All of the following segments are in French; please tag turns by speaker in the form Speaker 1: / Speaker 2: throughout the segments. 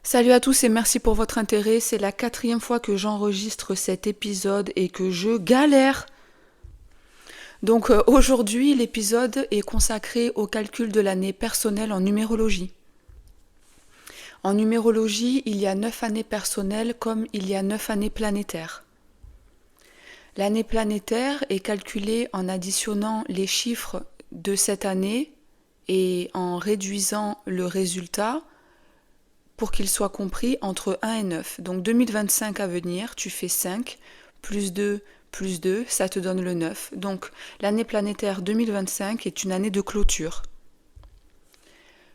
Speaker 1: Salut à tous et merci pour votre intérêt. C'est la 4e fois que j'enregistre cet épisode et que je galère. Donc aujourd'hui, l'épisode est consacré au calcul de l'année personnelle en numérologie. En numérologie, il y a 9 années personnelles comme il y a 9 années planétaires. L'année planétaire est calculée en additionnant les chiffres de cette année et en réduisant le résultat pour qu'il soit compris entre 1 et 9. Donc 2025 à venir, tu fais 5, plus 2, ça te donne le 9. Donc l'année planétaire 2025 est une année de clôture.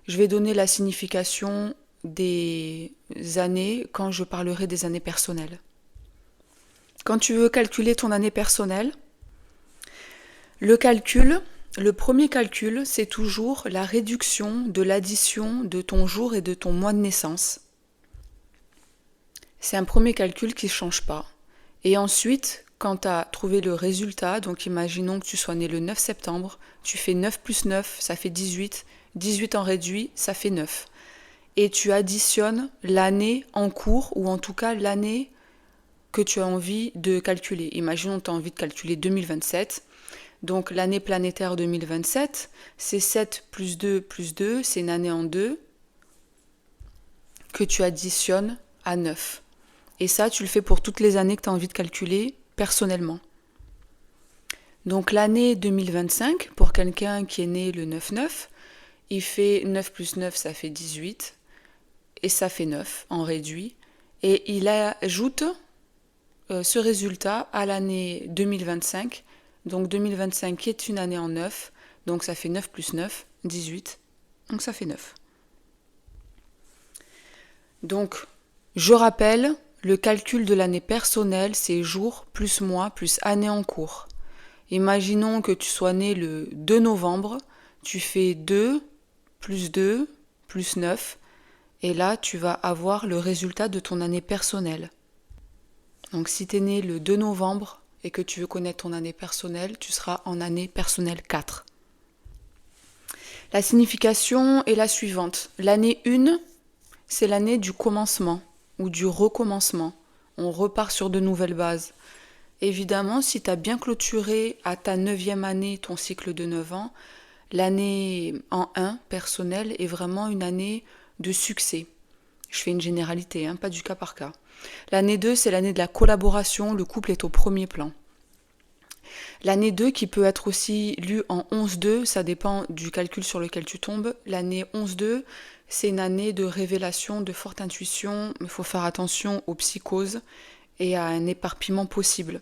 Speaker 1: Je vais donner la signification des années quand je parlerai des années personnelles. Quand tu veux calculer ton année personnelle, le premier calcul, c'est toujours la réduction de l'addition de ton jour et de ton mois de naissance. C'est un premier calcul qui ne change pas. Et ensuite, quand tu as trouvé le résultat, donc imaginons que tu sois né le 9 septembre, tu fais 9 plus 9, ça fait 18, 18 en réduit, ça fait 9. Et tu additionnes l'année en cours, ou en tout cas l'année que tu as envie de calculer. Imaginons que tu as envie de calculer 2027. Donc l'année planétaire 2027, c'est 7 plus 2, c'est une année en 2 que tu additionnes à 9. Et ça, tu le fais pour toutes les années que tu as envie de calculer personnellement. Donc l'année 2025, pour quelqu'un qui est né le 9-9, il fait 9 plus 9, ça fait 18, et ça fait 9 en réduit. Et il ajoute ce résultat à l'année 2025, donc 2025 qui est une année en 9, donc ça fait 9 plus 9, 18, donc ça fait 9. Donc, je rappelle, le calcul de l'année personnelle, c'est jour plus mois plus année en cours. Imaginons que tu sois né le 2 novembre, tu fais 2 plus 9, et là tu vas avoir le résultat de ton année personnelle. Donc si tu es né le 2 novembre et que tu veux connaître ton année personnelle, tu seras en année personnelle 4. La signification est la suivante. L'année 1, c'est l'année du commencement ou du recommencement. On repart sur de nouvelles bases. Évidemment, si tu as bien clôturé à ta 9e année ton cycle de 9 ans, l'année en 1 personnelle est vraiment une année de succès. Je fais une généralité, pas du cas par cas. L'année 2, c'est l'année de la collaboration, le couple est au premier plan. L'année 2, qui peut être aussi lue en 11-2, ça dépend du calcul sur lequel tu tombes. L'année 11-2, c'est une année de révélation, de forte intuition. Il faut faire attention aux psychoses et à un éparpillement possible.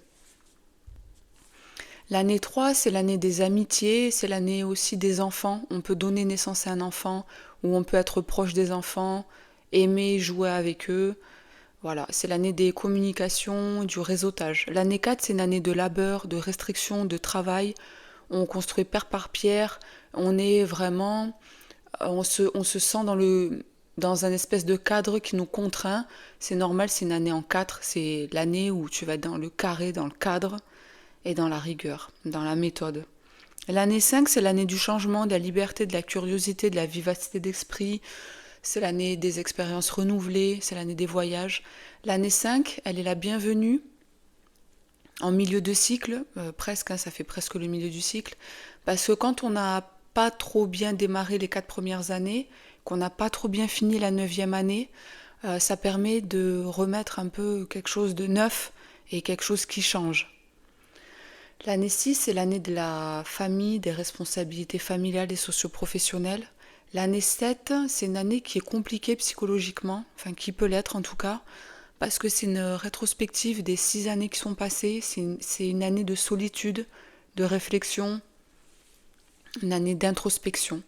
Speaker 1: L'année 3, c'est l'année des amitiés, c'est l'année aussi des enfants. On peut donner naissance à un enfant, ou on peut être proche des enfants, aimer jouer avec eux. Voilà, c'est l'année des communications, du réseautage. L'année 4, c'est une année de labeur, de restriction, de travail. On construit pierre par pierre. On est vraiment... On se sent dans un espèce de cadre qui nous contraint. C'est normal, c'est une année en 4. C'est l'année où tu vas être dans le carré, dans le cadre et dans la rigueur, dans la méthode. L'année 5, c'est l'année du changement, de la liberté, de la curiosité, de la vivacité d'esprit. C'est l'année des expériences renouvelées, c'est l'année des voyages. L'année 5, elle est la bienvenue en milieu de cycle, presque, ça fait presque le milieu du cycle, parce que quand on n'a pas trop bien démarré les 4 premières années, qu'on n'a pas trop bien fini la 9e année, ça permet de remettre un peu quelque chose de neuf et quelque chose qui change. L'année 6, c'est l'année de la famille, des responsabilités familiales et socio-professionnelles. L'année 7, c'est une année qui est compliquée psychologiquement, enfin qui peut l'être en tout cas, parce que c'est une rétrospective des 6 années qui sont passées, c'est une année de solitude, de réflexion, une année d'introspection.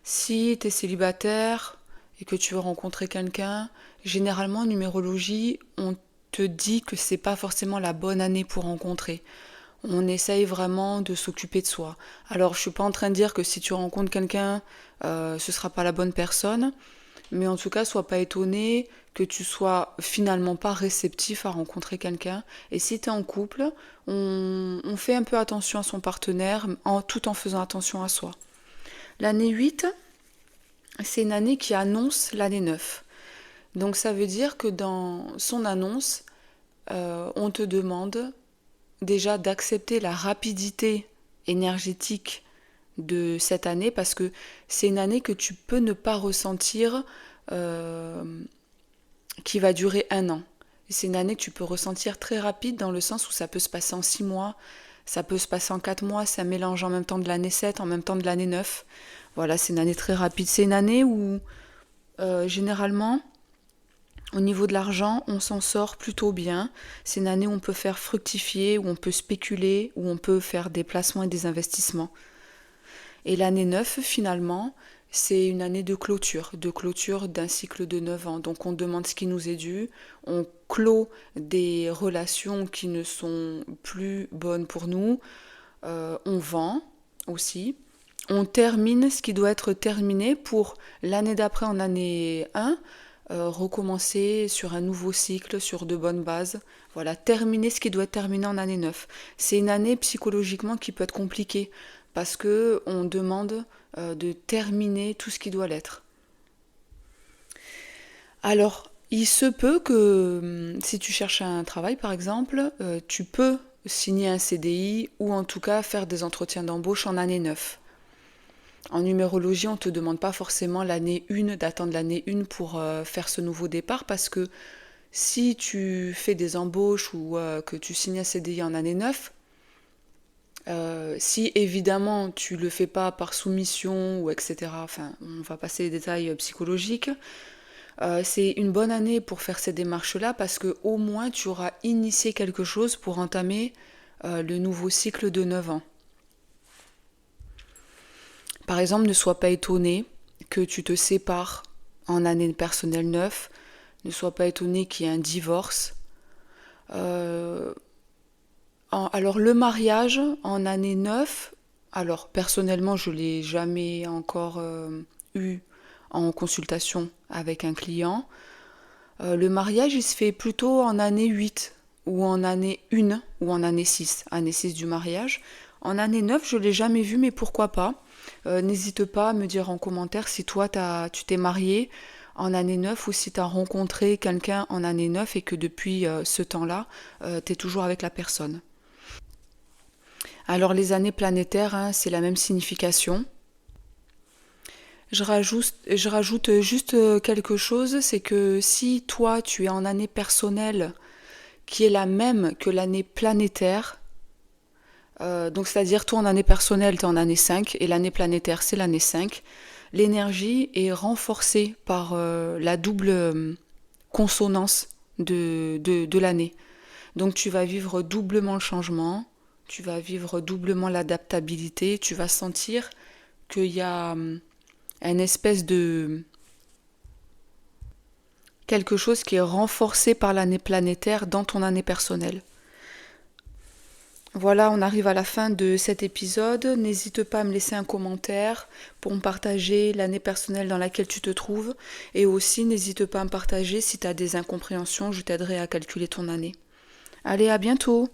Speaker 1: Si tu es célibataire et que tu veux rencontrer quelqu'un, généralement en numérologie, on te dit que c'est pas forcément la bonne année pour rencontrer. On essaye vraiment de s'occuper de soi. Alors, je suis pas en train de dire que si tu rencontres quelqu'un, ce sera pas la bonne personne, mais en tout cas, sois pas étonné que tu sois finalement pas réceptif à rencontrer quelqu'un. Et si tu es en couple, on fait un peu attention à son partenaire, tout en faisant attention à soi. L'année 8, c'est une année qui annonce l'année 9. Donc ça veut dire que dans son annonce, on te demande déjà d'accepter la rapidité énergétique de cette année parce que c'est une année que tu peux ne pas ressentir qui va durer 1 an. C'est une année que tu peux ressentir très rapide dans le sens où ça peut se passer en 6 mois, ça peut se passer en 4 mois, ça mélange en même temps de l'année 7, en même temps de l'année 9. Voilà, c'est une année très rapide. C'est une année où généralement, au niveau de l'argent, on s'en sort plutôt bien. C'est une année où on peut faire fructifier, où on peut spéculer, où on peut faire des placements et des investissements. Et l'année 9, finalement, c'est une année de clôture d'un cycle de 9 ans. Donc on demande ce qui nous est dû, on clôt des relations qui ne sont plus bonnes pour nous, on vend aussi, on termine ce qui doit être terminé pour l'année d'après, en année 1, recommencer sur un nouveau cycle, sur de bonnes bases. Voilà, terminer ce qui doit être terminé en année 9. C'est une année psychologiquement qui peut être compliquée parce que on demande de terminer tout ce qui doit l'être. Alors, il se peut que si tu cherches un travail par exemple, tu peux signer un CDI ou en tout cas faire des entretiens d'embauche en année 9. En numérologie, on ne te demande pas forcément l'année 1, d'attendre l'année 1 pour faire ce nouveau départ parce que si tu fais des embauches ou que tu signes un CDI en année 9, si évidemment tu le fais pas par soumission ou etc., enfin on va passer les détails psychologiques, c'est une bonne année pour faire ces démarches-là parce que au moins tu auras initié quelque chose pour entamer le nouveau cycle de 9 ans. Par exemple, ne sois pas étonné que tu te sépares en année personnelle 9, ne sois pas étonné qu'il y ait un divorce. Euh, alors le mariage en année 9, alors personnellement je ne l'ai jamais encore eu en consultation avec un client. Le mariage il se fait plutôt en année 8 ou en année 1 ou en année 6, année 6 du mariage. En année 9 je ne l'ai jamais vu mais pourquoi pas. N'hésite pas à me dire en commentaire si toi tu t'es marié en année 9 ou si tu as rencontré quelqu'un en année 9 et que depuis ce temps-là, tu es toujours avec la personne. Alors les années planétaires, hein, c'est la même signification. Je rajoute juste quelque chose, c'est que si toi tu es en année personnelle qui est la même que l'année planétaire, donc c'est-à-dire toi en année personnelle tu es en année 5 et l'année planétaire c'est l'année 5, l'énergie est renforcée par la double consonance de l'année. Donc tu vas vivre doublement le changement, tu vas vivre doublement l'adaptabilité, tu vas sentir qu'il y a une espèce de quelque chose qui est renforcé par l'année planétaire dans ton année personnelle. Voilà, on arrive à la fin de cet épisode. N'hésite pas à me laisser un commentaire pour me partager l'année personnelle dans laquelle tu te trouves. Et aussi, n'hésite pas à me partager si tu as des incompréhensions, je t'aiderai à calculer ton année. Allez, à bientôt!